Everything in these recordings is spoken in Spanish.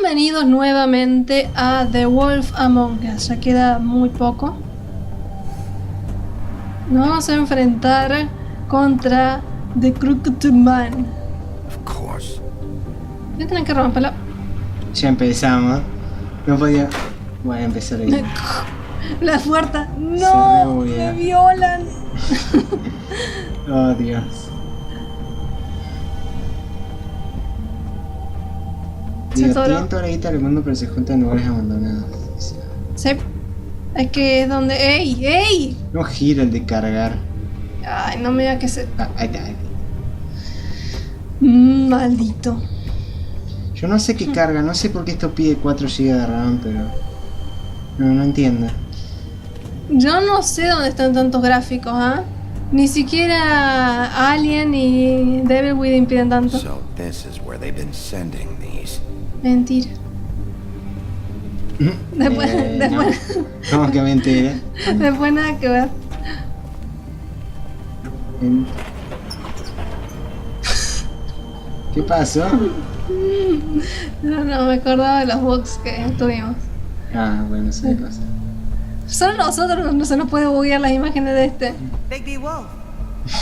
Bienvenidos nuevamente a The Wolf Among Us. Ya queda muy poco. Nos vamos a enfrentar contra The Crooked Man. Of course. Voy a tener que romperla. Ya empezamos. No podía. Voy a empezar ahí. La puerta. No, me violan. Oh, Dios. Divertido ahorita el mundo, pero se juntan en lugares abandonados. Sí. Es que es donde... ¡Ey! ¡Ey! No gira el de cargar. Ay, no me diga que se... Ahí está. Maldito. Yo no sé qué carga, no sé por qué esto pide 4 GB de RAM, pero... No entiendo. Yo no sé dónde están tantos gráficos, ¿ah? Ni siquiera Alien y Devil Within piden tanto. So this is where they've been sending these. Mentira. Después... No. ¿Cómo que mentira? Después nada que ver. ¿Qué pasó? No me acordaba de los bugs que tuvimos. Ah, bueno, eso me pasa. Solo nosotros no se nos puede buguear las imágenes de este. Big Wolf.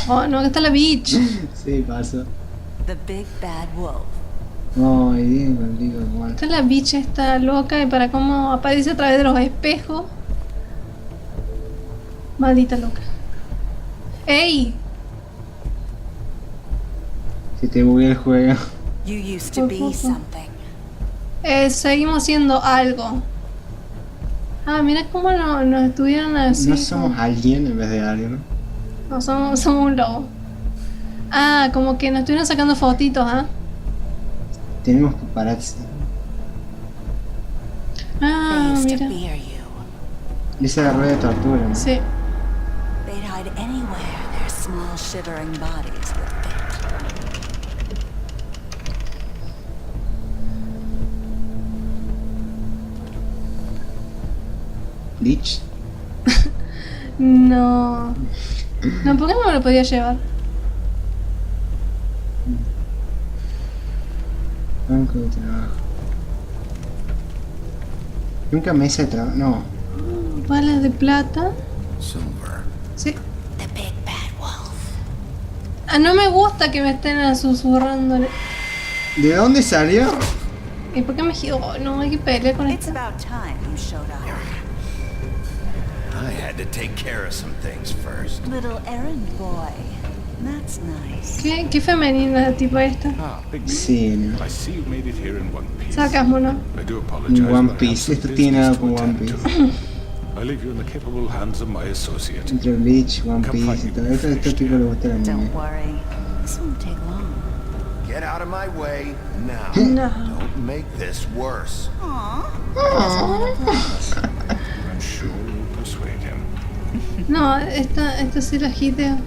Oh, no, que está la bitch. Sí, pasó. The Big Bad Wolf. Oh, digo, igual. Está la bitch esta loca y para cómo aparece a través de los espejos. Maldita loca. ¡Ey! Si te buguea el juego. You used to be something. Seguimos siendo algo. Ah, mira cómo nos estuvieron así. No somos alguien en vez de alguien, ¿no? No, somos un lobo. Ah, como que nos estuvieron sacando fotitos, ¿ah? Tenemos paparazzi. Ah, They used to mira. fear you. Esa es la rueda de tortura, ¿no? Sí. They'd hide anywhere their small shivering bodies would fit. Lich. No. No, ¿por qué no me lo podía llevar? Banco de trabajo. Nunca mesa de trabajo. No. Balas de plata. Silver. Sí. The Big Bad Wolf. Ah, no me gusta que me estén susurrándole. ¿De dónde salió? ¿Y por qué me giro? Oh, no, hay que pelear con It's esto. about time you showed up. I had to take care of some things first. Little errand boy. That's nice. ¿Qué femenina la tipa esta? Ah, Big Sí, no. I see you made it here in one piece. Sarcasmo, ¿no? I do apologize. One but I have Piece. some Esto tiene business nada to con One attend Piece. to. I leave you in the capable hands of my associate. Entre Bleach, One Piece y todo. Esto a este tipo le gusta el anime. Don't worry. This won't take long. Get out of my way now. No. Don't make this worse. Aww. I'm sure you'll persuade him. No, esta sí la hiteo.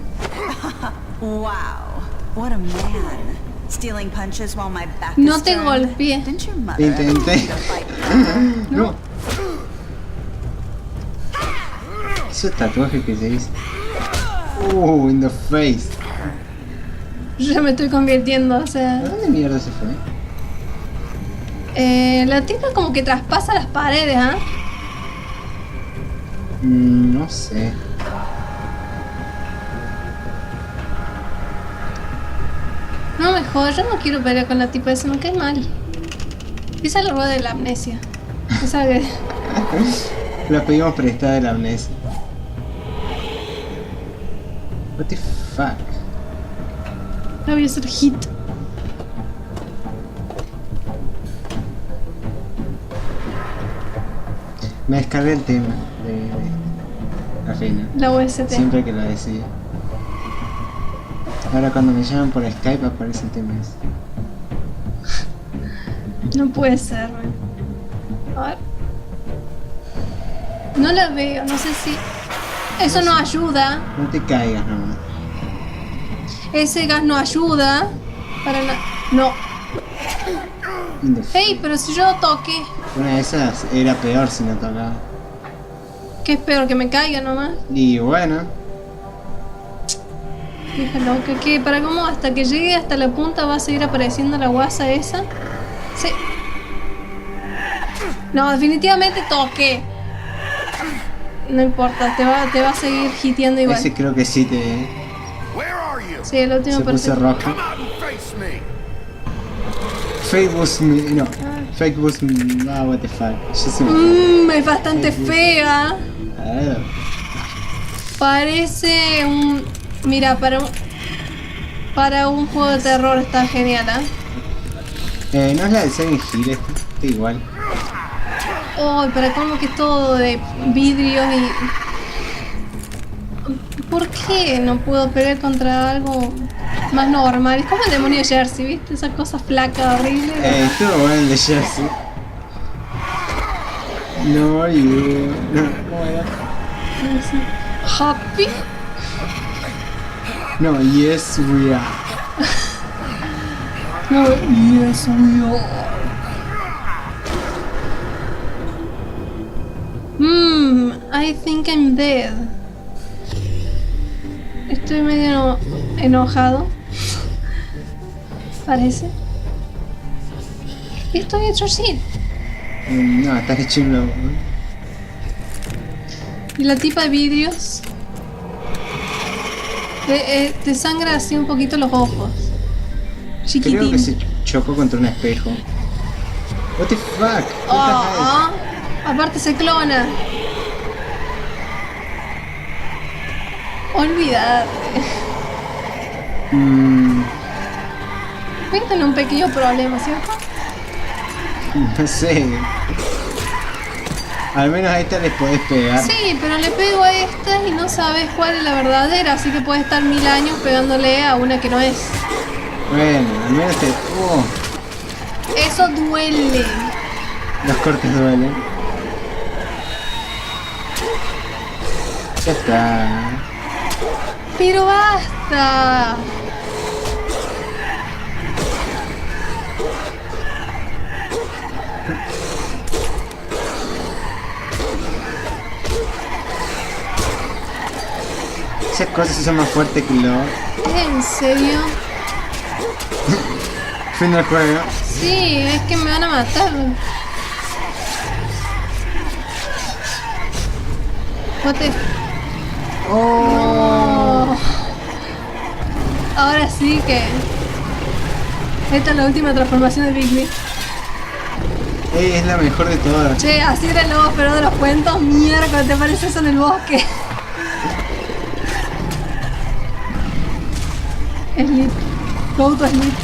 Wow. What a man. Stealing punches while my back No is te turned. golpeé. Didn't your mother Intenté. teach you to fight proper? No. Esos tatuajes que se hizo. In the face. Yo ya me estoy convirtiendo, o ¿A sea... dónde mierda se fue? La tipa como que traspasa las paredes, ¿ah? No sé. No me jodas, yo no quiero pelear con la tipa esa, me cae mal. Esa es la rueda de la amnesia. Esa que... La pedimos prestada de la amnesia. What the fuck? La voy a hacer hit. Me descargué el tema de la fina. La UST. Siempre que la decía. Ahora cuando me llaman por Skype aparece el tema ese. No puede ser, man. A ver. No la veo, no sé si... Eso no ayuda. No te caigas nomás. Ese gas no ayuda. Para nada. No. In the Hey, pero si yo toqué. Una de esas era peor si no tocaba. ¿Qué es peor? Que me caiga nomás. Y bueno. Hija loca, ¿qué? ¿Para cómo? Hasta que llegue hasta la punta va a seguir apareciendo la guasa esa. Sí. No, definitivamente toqué. No importa, te va a seguir hiteando igual. Ese creo que sí te... Where are you? Sí, el último Se puso perfecto. rojo. Come out and face me. Fake was me... No. Fake was me... Ah, what the fuck. Yo sí me... Es bastante fea. Ah, Parece un... Mira, para un juego de terror está genial, ¿eh? no es la de Silent Hill, está igual. Oh, para cómo que es todo de vidrios y... ¿Por qué no puedo pelear contra algo más normal? Es como el demonio de Jersey, ¿viste? Esa cosa flaca, horrible. Estuvo bueno el de Jersey. No, you... No, ¿cómo era? Happy. No, yes we are. No, yes, we are. I think I'm dead. Estoy medio enojado. Parece. Y estoy hecho así. No, estás hecho un lobo. Y la tipa de vidrios te sangra así un poquito los ojos. Chiquitín. Creo que se chocó contra un espejo. What the fuck? Oh, aparte se clona. Olvídate. Voy a tener un pequeño problema, ¿cierto? No sé. Al menos a esta les podés pegar. Sí, pero le pego a esta y no sabes cuál es la verdadera, así que puedes estar 1000 años pegándole a una que no es. Bueno, al menos te... Eso duele. Los cortes duelen. Ya está. Pero basta. Esas cosas son más fuertes que lo... ¿En serio? Fin del juego. Sí, es que me van a matar. What the... Oh. No. Ahora sí que... Esta es la última transformación de Bigby. Es la mejor de todas. Che, así era el lobo pero de los cuentos. Mierda, ¿te parece eso en el bosque? Sleep. Go to sleep.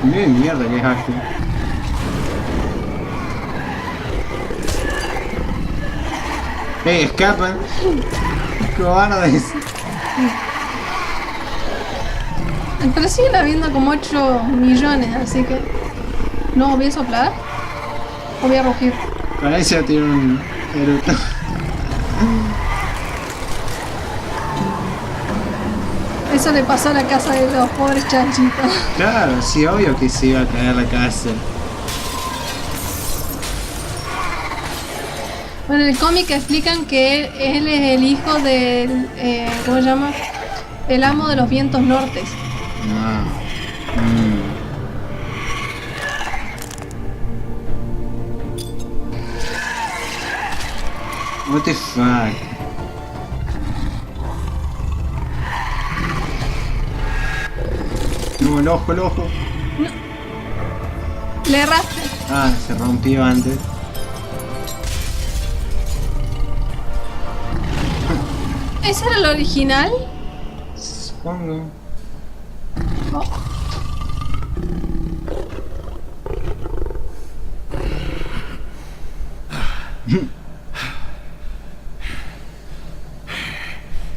Mira mierda que es asco. Escapan. Cobardes. Pero siguen habiendo como 8 millones, así que... No, ¿voy a soplar? ¿O voy a rugir? Para eso tiene un eructo. Eso le pasó a la casa de los pobres chanchitos. Claro, sí, obvio que se iba a caer la casa. Bueno, en el cómic explican que él es el hijo del... ¿cómo se llama? El amo de los vientos nortes. No. What the fuck? No, el ojo, el ojo. Le erraste. Ah, se rompió antes. ¿Ese era el original? Supongo. Oh.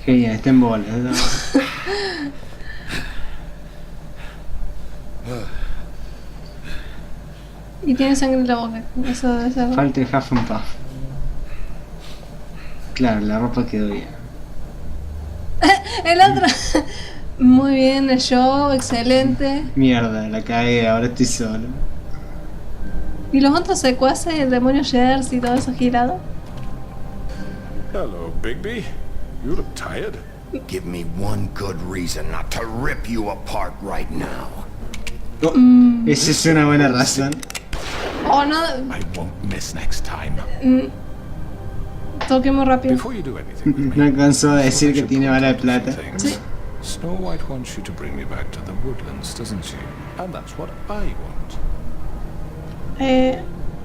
Genial, está en bolas, ¿no? Y tiene sangre en la boca. Eso debe ser. Falta el Huff and Puff. Claro, la ropa quedó bien. El otro. Muy bien, el show, excelente. Mierda, la cagué, ahora estoy solo. ¿Y los otros secuaces, el demonio Jersey y todo eso girado? Hello, Bigby. You look tired. Give me one good reason not to rip you apart right now. Oh, esa es una buena razón. Oh, no. I won't miss next time. Toquemos rápido. Before you do anything with No me, alcanzó a decir que tiene bala de plata. things. Snow White wants you to bring me back to the woodlands, doesn't she? And that's what I want.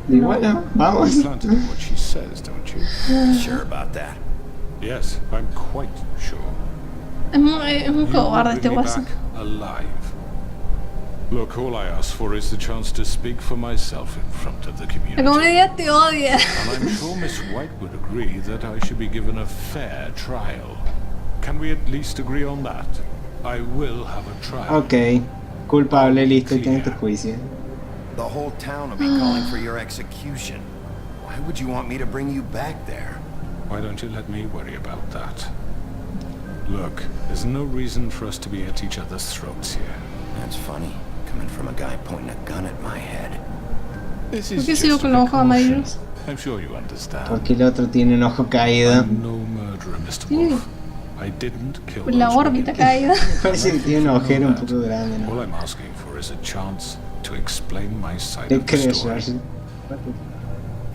Y bueno, vamos. You plan to do what she says, don't you? Sure about that? Yes, I'm quite sure. Es un You cobarde will este bring me guaso. back alive. Look, all I ask for is the chance to speak for myself in front of the La community. comunidad te odia. And I'm sure Miss White would agree that I should be given a fair trial. Can we at least agree on that? I will have a trial. Ok, culpable, listo, tiene tu juicio. The whole town will be calling for your execution. Why would you want me to bring you back there? Why don't you let me worry about that? Look, there's no reason for us to be at each other's throats here. That's funny, coming from a guy pointing a gun at my head. This ¿Por is qué just sigo a con los ojos precaution. amarillos? I'm sure you understand. Porque el otro tiene un ojo caído. I'm no murderer, Mr. Sí. Wolf. I didn't kill Por la those órbita wicked caída. Parece que tiene un agujero un poco grande, All ¿no? I'm asking for is a chance to explain my side ¿Qué of the crees, story. George?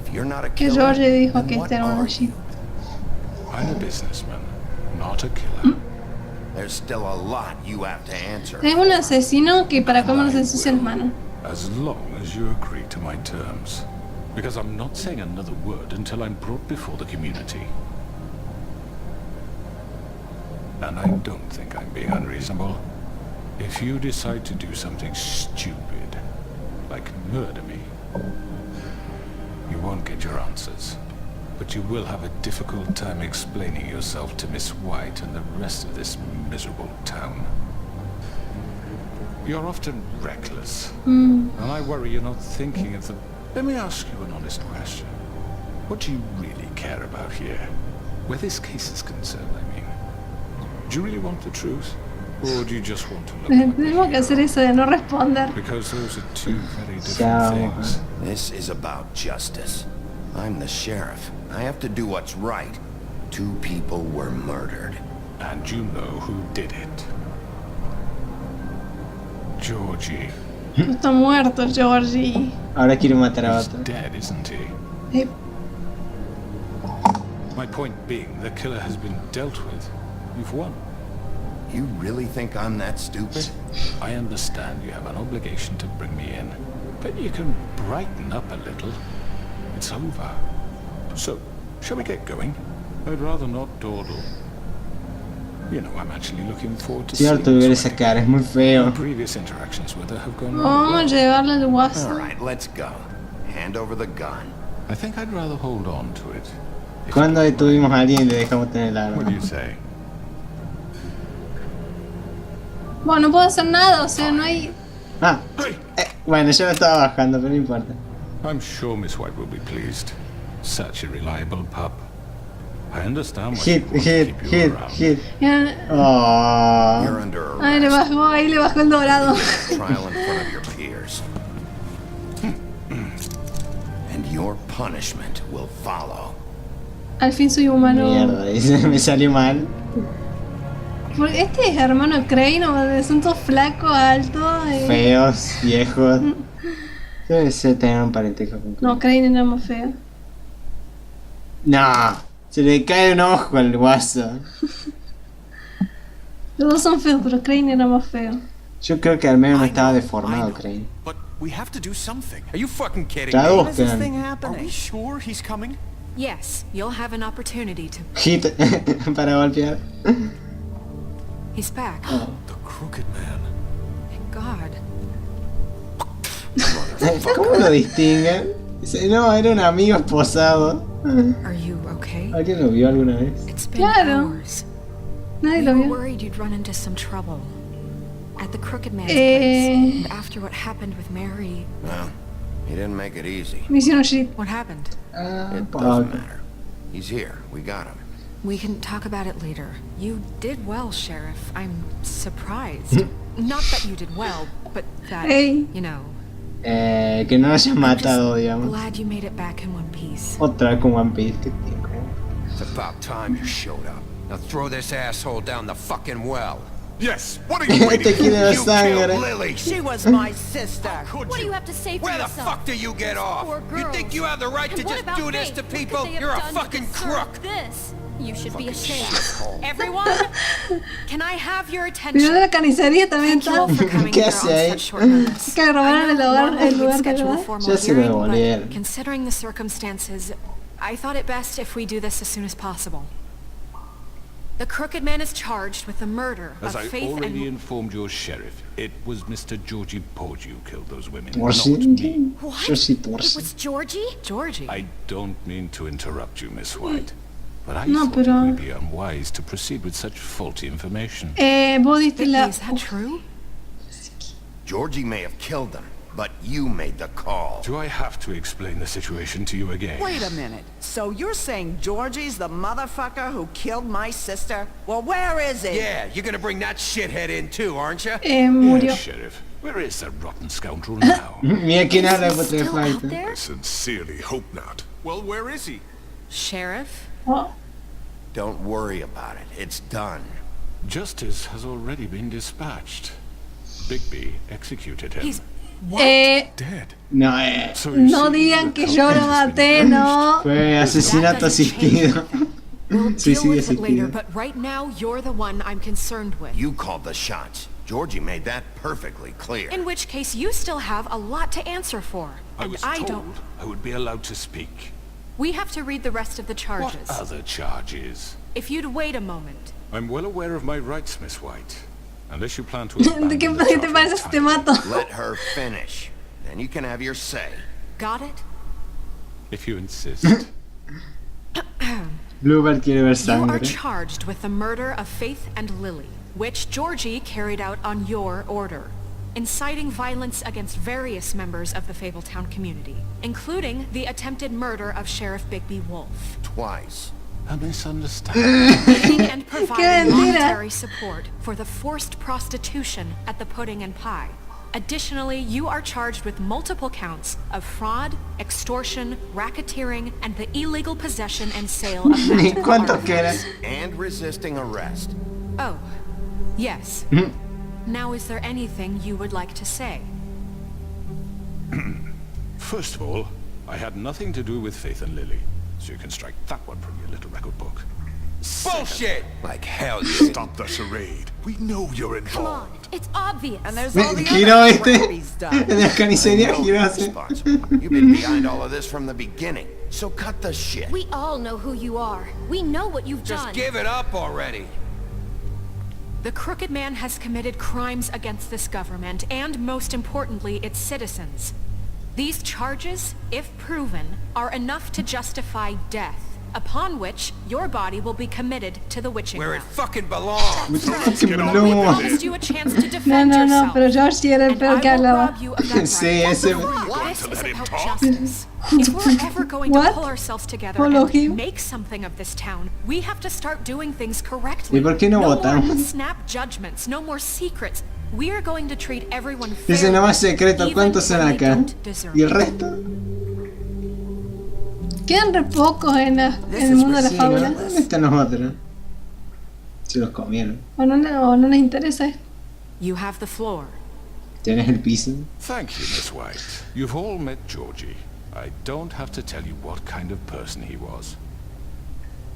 If you're not a Que killer, George dijo then que what este era un are shit. you? I'm a businessman, not a killer. There's still a lot you have to answer. Es un asesino que para cómo nos ensucia las manos. As long as you agree to my terms. Because I'm not saying another word until I'm brought before the community. And I don't think I'm being unreasonable. If you decide to do something stupid, like murder me, you won't get your answers. But you will have a difficult time explaining yourself to Miss White and the rest of this miserable town. You're often reckless. And I worry you're not thinking of the... Let me ask you an honest question. What do you really care about here? Where this case is concerned, I mean. Do you really want the truth? Or do you just want to look like the Tenemos que hacer hero? eso de no responder. Because those are two very Chao. different things. This is about justice. I'm the sheriff. I have to do what's right. 2 people were murdered. And you know who did it. Georgie. Está muerto Georgie. Ahora quiero matar a He's otro. dead, isn't he? Eh, My point being, the killer has been dealt with. You've won. You really think I'm that stupid? I understand you have an obligation to bring me in, but you can brighten up a little. It's over. So, shall we get going? I'd rather not dawdle. You know, I'm actually looking forward to Cierto, seeing ver this esa wedding. cara, es muy feo. Previous interactions with her have gone Vamos a well. llevarle al guaso. All right, let's go. Hand over the gun. I think I'd rather hold on to it. if Cuando you don't detuvimos a alguien y le dejamos tener el mind. What do arma. you say? Bueno, no puedo hacer nada, o sea, no hay... Ah, bueno, yo me estaba bajando, pero no importa. I'm sure Miss White will be pleased. Such a reliable pup. I understand why Hit, you want to hit, keep you hit, around. hit. Ya- Oh. You're under Ay, le arrest. bajó, ahí le bajó el dorado. Trial in front of your peers. And your punishment will follow. Al fin soy humano. Mierda, dice, me salió mal. Porque este es hermano Crane, o son todos flacos, altos. Feos, viejos. Debe ser tener un parentesco con... No, Crane era más feo. No, se le cae un ojo al guaso. Los dos son feos, pero Crane era más feo. Yo creo que al menos no I estaba know, deformado, I know. Crane. But we have to do something. Are you fucking kidding me? Traduzcan. Are we sure he's coming? Yes, you'll have an opportunity to. Hit para golpear. He's back. The crooked man. Thank God. ¿Cómo lo distinguen? Dice, no, era un amigo esposado. Are you okay? ¿Alguien lo vio alguna vez? It's been Claro. hours. Nadie We lo were vio. worried you'd run into some trouble. At the crooked man's Eh. place. And after what happened with Mary. Well, he didn't make it easy. Me hicieron shit. What happened? Ah, It poco. doesn't matter. He's here. We got him. We can talk about it later. You did well, Sheriff. I'm surprised. Not that you did well, but that, Hey. you know. Que no lo hayan I'm matado, just digamos. glad you made it back in one piece. Otra vez con One Piece, que tiene. It's about time you showed up. Now throw this asshole down the fucking well. Yes, what are you Este waiting for? quiere la You killed sangre. Lily. She was my sister. Could What do you? you have to say for Where the yourself? fuck do you get off? Poor You think girls. you have the right And to what just about do this Faith? to What could people? they have You're a done to fucking deserve crook. This. You should be ashamed. Shithole. Everyone, can I have your Video de attention? la carnicería también Thank you all está. for coming ¿Qué here hace on ahí? such short notice. Que robaron I el know lugar, normally el we'd lugar de schedule a verdad. formal Ya se lo hearing, devolvieron. but considering the circumstances, I thought it best if we do this as soon as possible. The crooked man is charged with the murder As of I Faith already and... informed your sheriff, it was Mr. Georgie Porge who killed those women, Torsi. not me. What? Yo sí It torsi. was Georgie? Georgie. I don't mean to interrupt you, Miss White, but I No, thought pero- it would be unwise to proceed with such faulty information. Vos diste Vicky, la... is that true? Georgie may have killed them, but you made the call. Do I have to explain the situation to you again? Wait a minute. So you're saying Georgie's the motherfucker who killed my sister? Well, where is he? Yeah, you're gonna bring that shithead in too, aren't you? Murió. Yes, Sheriff. Where is that rotten scoundrel now? Mira quién habla Is por he tres still out fighter. there? Sincerely hope not. Well, where is he? Sheriff? Oh, Don't worry about it. It's done. Justice has already been dispatched. Bigby executed him. He's... Dead. No, So you no see, digan the que yo lo culprit has maté, been no. fue asesinato asistido. We'll deal Suicidio with it later, asistido. but right now you're the one I'm concerned with. You called the shots. Georgie made that perfectly clear. In which case, you still have a lot to answer for. I And was I told don't... I would be allowed to speak. We have to read the rest of the charges. What other charges? If you'd wait a moment. I'm well aware of my rights, Miss White. Unless you plan to ¿De abandon qué the te charge parece si te entirely. mato? Let her finish. Then you can have your say. Got it? If you insist. Bluebird quiere ver You are sangre. charged with the murder of Faith and Lily, which Georgie carried out on your order, inciting violence against various members of the Fabletown community, including the attempted murder of Sheriff Bigby Wolf, Twice. A misunderstanding. paying and providing mentira. monetary support for the forced prostitution at the Pudding and Pie. Additionally, you are charged with multiple counts of fraud, extortion, racketeering, and the illegal possession and sale of ¿Y magic cuántos artifacts. quedan? And resisting arrest. Oh, yes. Now, is there anything you would like to say? First of all, I had nothing to do with Faith and Lily, so you can strike that one from your little record book. Bullshit! Like hell you Stop the charade. We know you're Come on, involved. it's obvious. And there's all the Giró other este. crap he's done. En la carnicería know giró you're así. responsible. You've been behind all of this from the beginning. So cut the shit. We all know who you are. We know what you've Just done. give it up already. The Crooked Man has committed crimes against this government and, most importantly, its citizens. These charges, if proven, are enough to justify death, upon which your body will be committed to the witching Where it well. fucking belongs. ¡Qué We blumo! promised you a chance to No, defend no, no, yourself. pero George era el And peor I que will hablaba. rob you of that Sí, right. ese... This is about justice. If we're ever going to What? pull ourselves together Follow and him. make something of this town, we have to start doing things correctly. ¿Y por qué no more votamos? snap judgments, no more secrets. We are going to treat everyone Dice fairly, nomás secreto, even ¿cuántos son when they acá? don't deserve ¿Y el it. resto? Quedan re pocos en el mundo de la Sí, ¿no? fábula. ¿Dónde están los otros? Se los comieron. O no les interesa. You have the floor. ¿Tienes el piso? Thank you, Miss White. You've all met Georgie. I don't have to tell you what kind of person he was.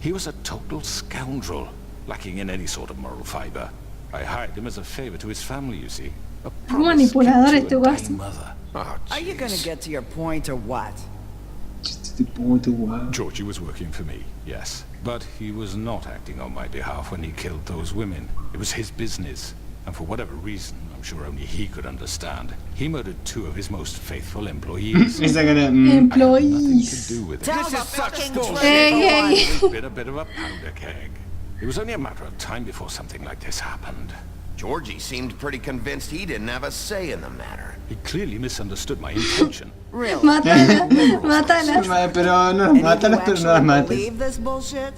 He was a total scoundrel, lacking in any sort of moral fiber. I hired him as a favor to his family, you see. A promise manipulador kept to este a guaso. dying mother. Oh, Are you gonna jeez. get to your point or what? Este puto guau. Georgie was working for me, yes. But he was not acting on my behalf when he killed those women. It was his business. And for whatever reason, I'm sure only he could understand, he murdered two of his most faithful employees. Esa cara... I had nothing to Employees. do with it. Tell This the is such fucking bullshit. truth. Hey, for hey. once. Been a bit of a powder keg. It was only a matter of time before something like this happened. Georgie seemed pretty convinced he didn't have a say in the matter. He clearly misunderstood my intention. Really? Mátala, mátala. Pero no, And you mátalas pero no las actually mates. believe this bullshit?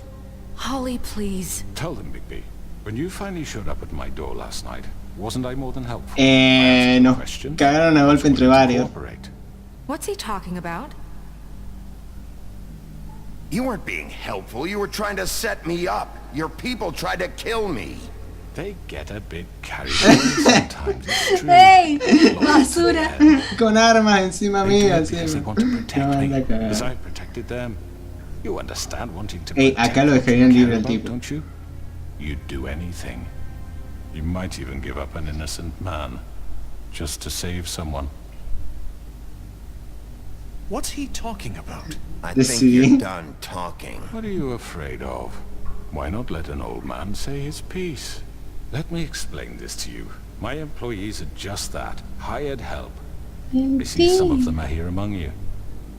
Holly, please. Tell them, Bigby, when you finally showed up at my door last night, wasn't I more than helpful? Nos Question? cagaron a golpe entre varios. Cooperate. What's he talking about? You weren't being helpful. You were trying to set me up. Your people tried to kill me. They get a bit carried away sometimes, it's true. ¡Ey! ¡Basura! Con armas encima They do mía, it because they want to protect No, me, anda a cagar. as I protected them. You understand wanting to Ey, protect acá lo what dejarían you libre care al about, tipo. don't you? You'd do anything. You might even give up an innocent man, just to save someone. What's he talking about? I The think sea. you're done talking. What are you afraid of? Why not let an old man say his piece? Let me explain this to you. My employees are just that, hired help. I see some of them are here among you.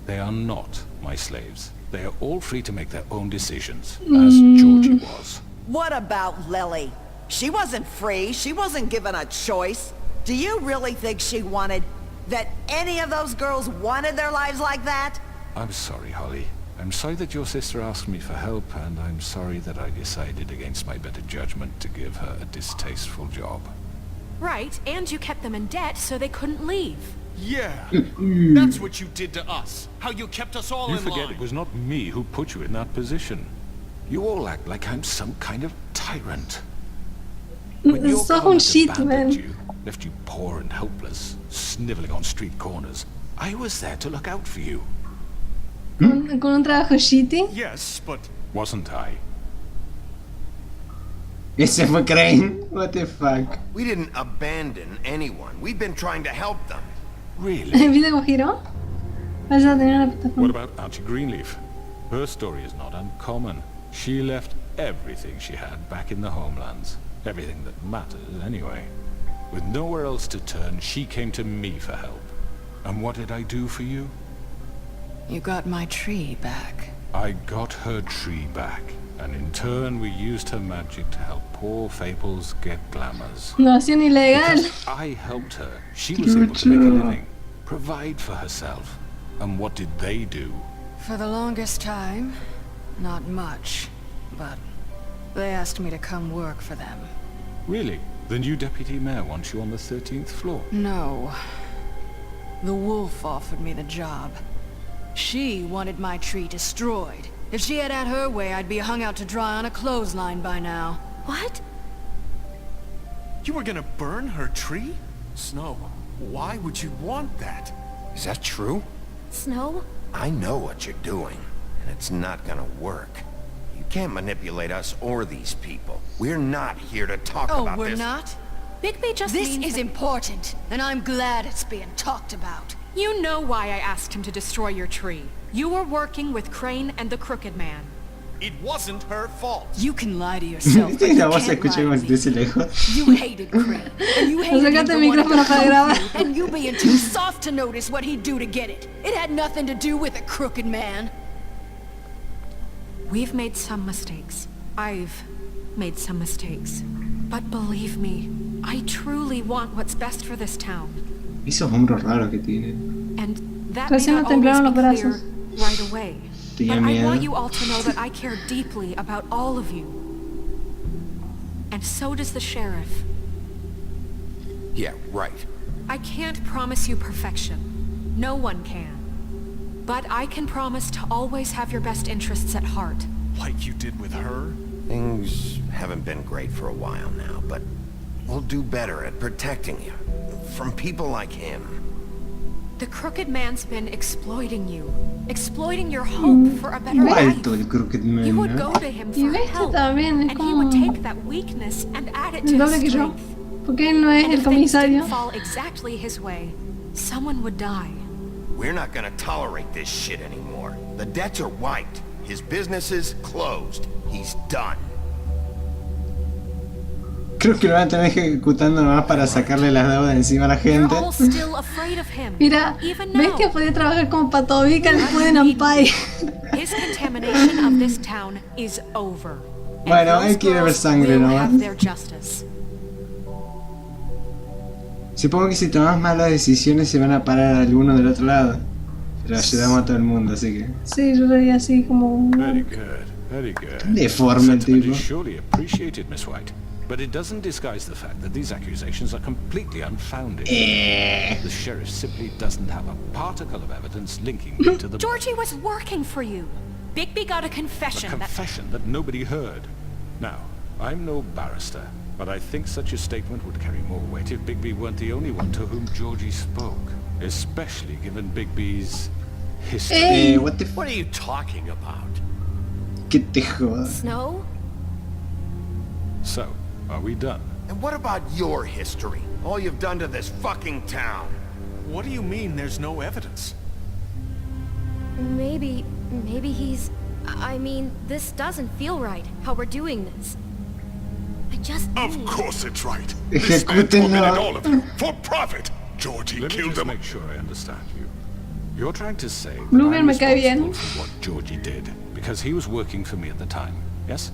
They are not my slaves. They are all free to make their own decisions, as Georgie was. What about Lily? She wasn't free. She wasn't given a choice. Do you really think she wanted... that any of those girls wanted their lives like that? I'm sorry, Holly. I'm sorry that your sister asked me for help, and I'm sorry that I decided against my better judgment to give her a distasteful job. Right, and you kept them in debt so they couldn't leave. Yeah, that's what you did to us. How you kept us all You in forget line. it was not me who put you in that position. You all act like I'm some kind of tyrant. When your Sos un government shit, abandoned man. you, left you poor and helpless, sniveling on street corners, I was there to look out for you. Con un trabajo shitty. Yes, but Wasn't I? Ese fue Crane. What the fuck. We didn't abandon anyone. We've been trying to help them. Really? ¿Viste cómo giró? Vaya a tener una What plataforma. about Auntie Greenleaf? Her story is not uncommon. She left everything she had back in the homelands. Everything that matters, anyway. With nowhere else to turn, she came to me for help. And what did I do for you? You got my tree back. I got her tree back. And in turn, we used her magic to help poor Fables get glamours. Innovación ilegal. Because I helped her, she was able to make a living, provide for herself. And what did they do? For the longest time, not much. But they asked me to come work for them. Really? The new deputy mayor wants you on the 13th floor. No. The wolf offered me the job. She wanted my tree destroyed. If she had her way, I'd be hung out to dry on a clothesline by now. What? you were gonna burn her tree? Snow, why would you want that? Is that true? Snow? I know what you're doing, and it's not gonna work. You can't manipulate us or these people. We're not here to talk Oh, about we're this. not? Bigby just This means is that important, and I'm glad it's being talked about. you know why I asked him to destroy your tree. You were working with Crane and the Crooked Man. It wasn't her fault. You can lie to yourself, Viste but que you la voz se can't escucha lie como to si me. estuviese lejos. You hated Crane, and you hated him Sacate for el wanting micrófono to para help grabar. you, and you being too soft to notice what he'd do to get it. It had nothing to do with a crooked man. We've made some mistakes. I've made some mistakes. But believe me, I truly want what's best for this town. Esos hombros raros que tiene. And that may Recién me not always temblaron los be clear brazos. right away. Tenía But I miedo. want you all to know that I care deeply about all of you. And so does the sheriff. Yeah, right. I can't promise you perfection. No one can. But I can promise to always have your best interests at heart. Like you did with her? Things haven't been great for a while now, but we'll do better at protecting you from people like him. The Crooked Man's been exploiting you. Exploiting your hope for a better life. Alto el Crooked Man, You would ¿no? go to him Y for ves que help, también es and he would como take that weakness and add it el to doble his que yo. strength. Porque él no es And el if things comisario. didn't fall exactly his way, someone would die. We're not gonna tolerate this shit anymore. The debts are wiped. His business is closed. He's done. Creo que lo van a tener ejecutando nomás para sacarle las deudas encima a la You're gente. all still afraid of him. Mira, even ves now. que podía trabajar como patobica después de Nampai. His contamination of this town is over. And Bueno, those él quiere ver girls sangre will nomás. have their justice. Supongo que si tomas malas decisiones se van a parar a alguno del otro lado. Pero ayudamos a todo el mundo, así que... Sí, yo lo veía así como... Very good, very good. Deforme el Sentiment tipo. is surely appreciated, Miss White. But it doesn't disguise the fact that these accusations are completely unfounded. The sheriff simply doesn't have a particle of evidence linking me to the... Georgie was working for you. Bigby got a A confession confession that nobody heard. Now, I'm no barrister, but I think such a statement would carry more weight if Bigby weren't the only one to whom Georgie spoke. Especially given Bigby's history. What the f... What are you talking about? Que te jodas. Snow? So, are we done? And what about your history? All you've done to this fucking town? What do you mean there's no evidence? Maybe he's... I mean, this doesn't feel right, how we're doing this. I just Of need... course it's right. This man Ejecútenlo. tormented all of you for profit. Georgie Let me killed just them. make sure I understand you. You're trying to say that Bluebeard I'm me cae bien. responsible for what Georgie did because he was working for me at the time, yes?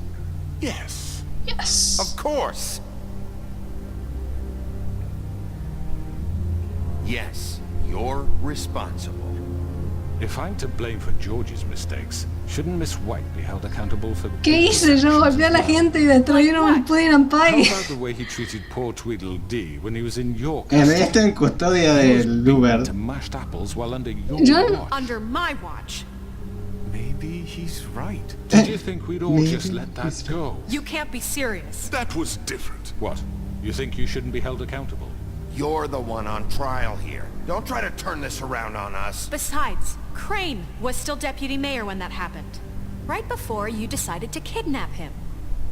Yes. Yes. Of course. Yes, you're responsible. If I'm to blame for Georgie's mistakes, shouldn't Miss White be held accountable for... ¿Qué hice yo? Golpeé a la gente y destruyeron el pudding and How pie. about the way he treated poor Tweedledee when he was in your En custody? esta en custodia He was del beaten Bluebird. to mashed apples while under your Yo- watch. under my watch. Maybe he's right. Did you think we'd all just Maybe let that he's- go? You can't be serious. That was different. What? You think you shouldn't be held accountable? You're the one on trial here. Don't try to turn this around on us. Besides, Crane was still deputy mayor when that happened. Right before you decided to kidnap him.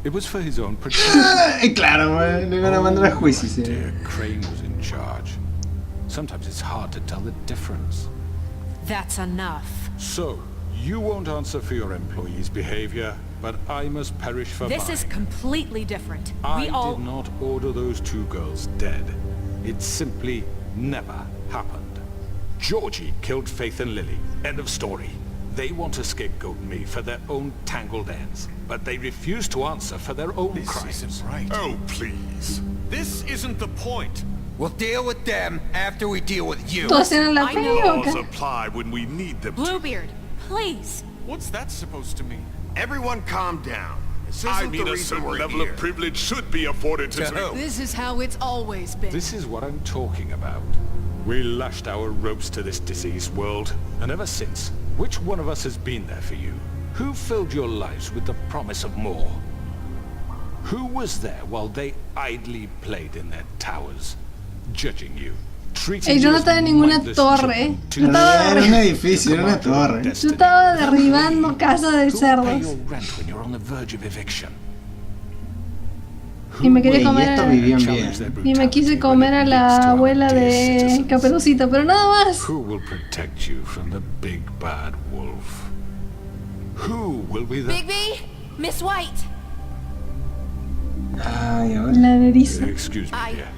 It was for his own protection. Claro, le iban a mandar a juicio. Sí. Dear Crane was in charge. Sometimes it's hard to tell the difference. That's enough. So, you won't answer for your employees' behavior, but I must perish for This mine. is completely different. I We all... did not order those two girls dead. It simply never happened. Georgie killed Faith and Lily. End of story. They want to scapegoat me for their own tangled ends, but they refuse to answer for their own This crimes. isn't right. Oh, please. This isn't the point. We'll deal with them after we deal with you. ¿Tú haciendo la I fe know. o Laws qué? apply when we need them to. Bluebeard, please. What's that supposed to mean? Everyone calm down. This I isn't mean, the a reason certain we're level here. of privilege should be afforded to... To who? This is how it's always been. This is what I'm talking about. We lashed our ropes to this diseased world, and ever since, which one of us has been there for you? Who filled your lives with the promise of more? Who was there while they idly played in their towers, judging you, treating Ey, yo you no as estaba en ninguna mindless torre. children, Yo estaba, Era un edificio, era una torre. yo estaba derribando casas de Who will pay cerdos. your rent when you're on the verge of eviction? Y me quería Güey, y comer estos a, vivían Challenge their bien. y me quise brutality comer a when it leads to la our abuela dear de citizens. Caperucita, pero nada más. Who will protect you from the big bad wolf? Who will be the... Bigby? Miss White! Ay, ahora. La neriza. Excuse me, dear.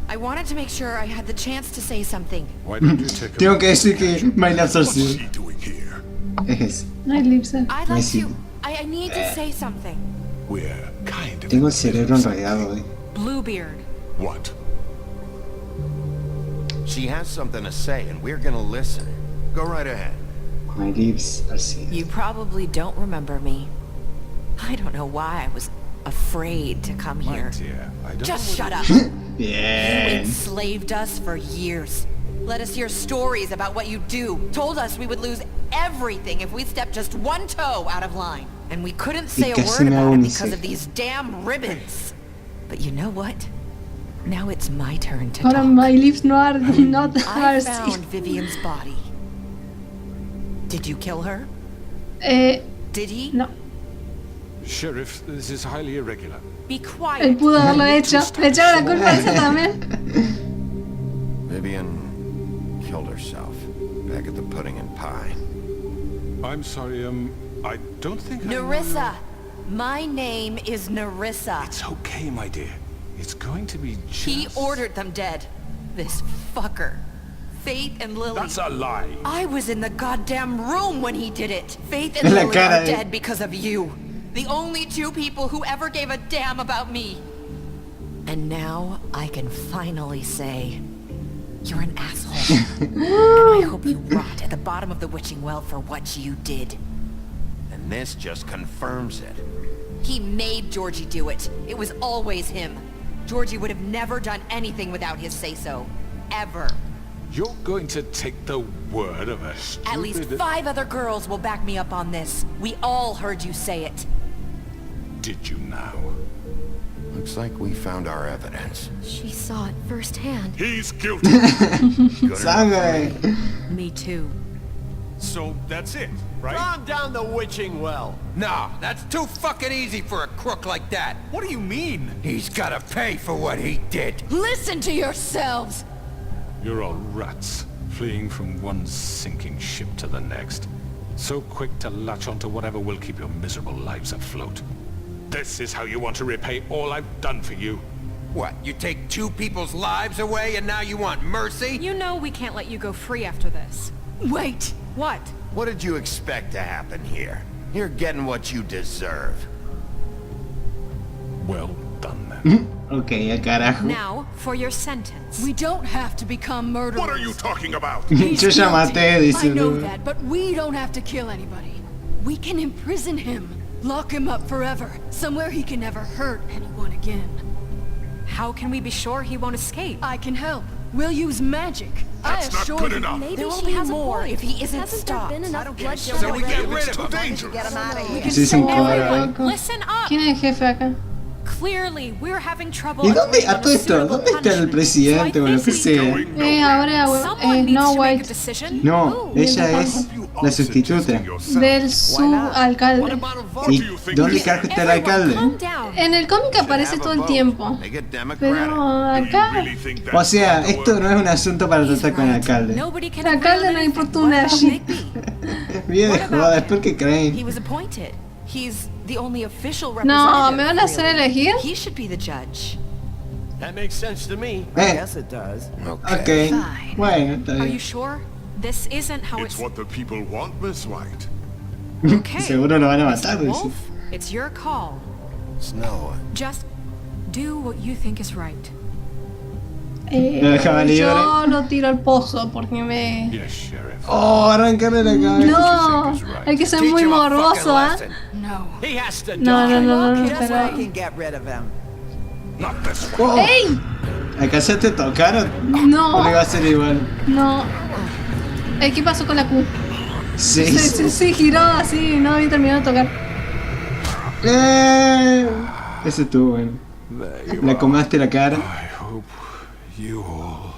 I wanted to make sure I had the chance to say something. Why don't you take a Tengo look que at decir the que My Lips Are What's Sealed. she doing here? Es ese. Ay, Lipsa. I'd like Messi. to... I need to say something. We're kind of... Tengo el cerebro enredado, Bluebeard. What? She has something to say, and we're gonna listen. Go right ahead. My lips are sealed. You probably don't remember me. I don't know why I was afraid to come My here. dear, I don't Just know shut whether- up. You Bien. enslaved us for years. Let us hear stories about what you do. Told us we would lose everything if we stepped just one toe out of line. And we couldn't say a casi word me about hago it mi because of ceja. these damn ribbons. But you know what? Now it's my turn to Ahora talk. my lips no are not I are found sealed. Vivian's body. Did you kill her? Did he? No. Sheriff, this is highly irregular. Be Él quiet. pudo haberlo hecho. Le echaba la culpa a ese también. Vivian killed herself back at the pudding and pie. I'm sorry, I don't think Nerissa. My name is Nerissa. It's okay, my dear. It's going to be just... He ordered them dead. This fucker. Faith and Lily. That's a lie. I was in the goddamn room when he did it. Faith En and la Lily cara, are dead because of you. The only two people who ever gave a damn about me. And now I can finally say, you're an asshole. And I hope you rot at the bottom of the witching well for what you did. And this just confirms it. He made Georgie do it. It was always him. Georgie would have never done anything without his say-so. Ever. You're going to take the word of a stupid... At least 5 other girls will back me up on this. We all heard you say it. Did you now? Looks like we found our evidence. She saw it firsthand. He's guilty. Sangre. Me too. So that's it, right? Calm down the witching well. No, that's too fucking easy for a crook like that. What do you mean? He's gotta pay for what he did. Listen to yourselves! You're all rats, fleeing from one sinking ship to the next. So quick to latch onto whatever will keep your miserable lives afloat. This is how you want to repay all I've done for you. What, you take 2 people's lives away and now you want mercy? You know we can't let you go free after this. Wait! What? What did you expect to happen here? You're getting what you deserve. Well done then. Ok, al carajo. Now, for your sentence. We don't have to become murderers. What are you talking about? He's Yo ya guilty. maté, dice I know Ludo. that, but we don't have to kill anybody. We can imprison him. Lock him up forever. Somewhere he can never hurt anyone again. How can we be sure he won't escape? I can help. We'll use magic. That's I not assure good you. enough. Maybe There will she be has more a point. if he isn't Hasn't there stopped. been I enough don't get bloodshed it. So we get already? rid It's of too him. dangerous. Get him out of here. Sí, sin cobra. Loco. Listen up! ¿Quién es el jefe acá? Clearly, we're having trouble. ¿Y dónde, agreeing a on todo a esto, suitable dónde está el punishment. presidente So o I lo que think we- sea? Going nowhere. Ahora Someone needs no to make a White. decision. No, ella es la sustituta. Del subalcalde. ¿Y dónde carajo está el Everyone, alcalde? calm down. En el cómic aparece todo el tiempo. Make it Pero democratic. acá, O sea, esto no es un asunto para tratar con el alcalde. Nobody can el alcalde no le importa una shit. Bien de joda, después que creen. He was appointed. He's the only official No, representative. ¿me van a hacer really. elegir? He should be the judge. That makes sense to me. Yes, it does. Ok, Fine. bueno, está Are you bien. sure? This isn't how It's it's... what the people want, Miss White. Okay. Seguro lo van a Mr. matar, dice. Wolf, it's your call. Snow. Just do what you think is right. Lo dejaba libre. Yo lo tiro al pozo porque me... Yes, Sheriff. Oh, arrancarle la cabeza. No, hay que ser Teach muy him a morboso, fucking ¿ah? lesson. No. He has to No, die. no, no, no, Just so pero... I can get rid of him. Not this one. Oh, ¡Ey! ¿alcanzaste a tocar o No, le va a ser igual? no. ¿Qué pasó con la Q? Sí. Sí, giró así y no había terminado de tocar. Ese estuvo bueno. There you Le are. comaste la cara. I hope you all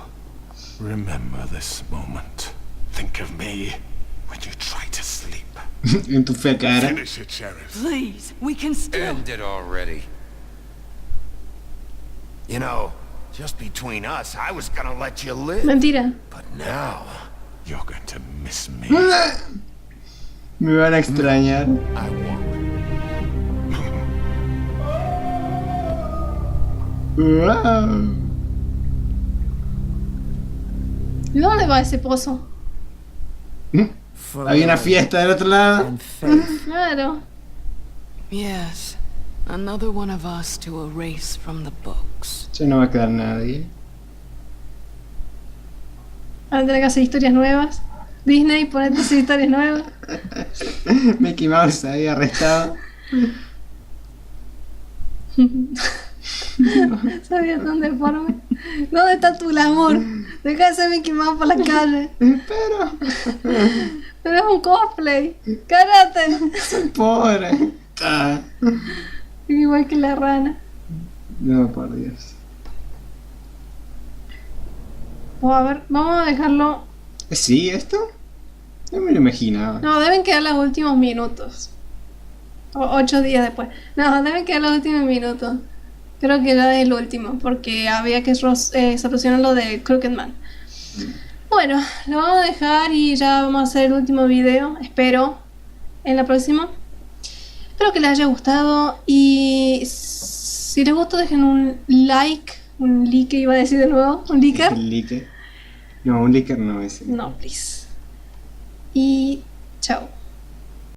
remember this moment. Think of me when you try to sleep. En tu fea cara. Finish it, Sheriff. Please, we can still... End it already. You know, just between us, I was gonna let you live. Mentira. But now, You're going to miss me. Me van a extrañar. I won't. Wow. ¿Y dónde va ese pozo? Había una fiesta del otro lado. And faith. Claro. Yes. Another one of us to erase from the books. Ya no va a quedar nadie. Van a tener que hacer historias nuevas. Disney, ponete a hacer historias nuevas. Mickey Mouse ahí arrestado. Sabía tan deforme. ¿Dónde está tu glamour? Deja de ser Mickey Mouse por la calle. Pero es un cosplay. ¡Cárate! Pobre. Ah. Igual que la rana. No, por Dios. A ver, vamos a dejarlo. ¿Sí esto? No me lo imaginaba. No, deben quedar los últimos minutos. O 8 días después. No, deben quedar los últimos minutos. Creo que ya es el último, porque había que solucionar lo de Crooked Man. Bueno, lo vamos a dejar y ya vamos a hacer el último video. Espero en la próxima. Espero que les haya gustado y si les gustó dejen un like. Un like iba a decir de nuevo. Un liker. ¿Un licker? No, un licker no es. No, please. Y chao.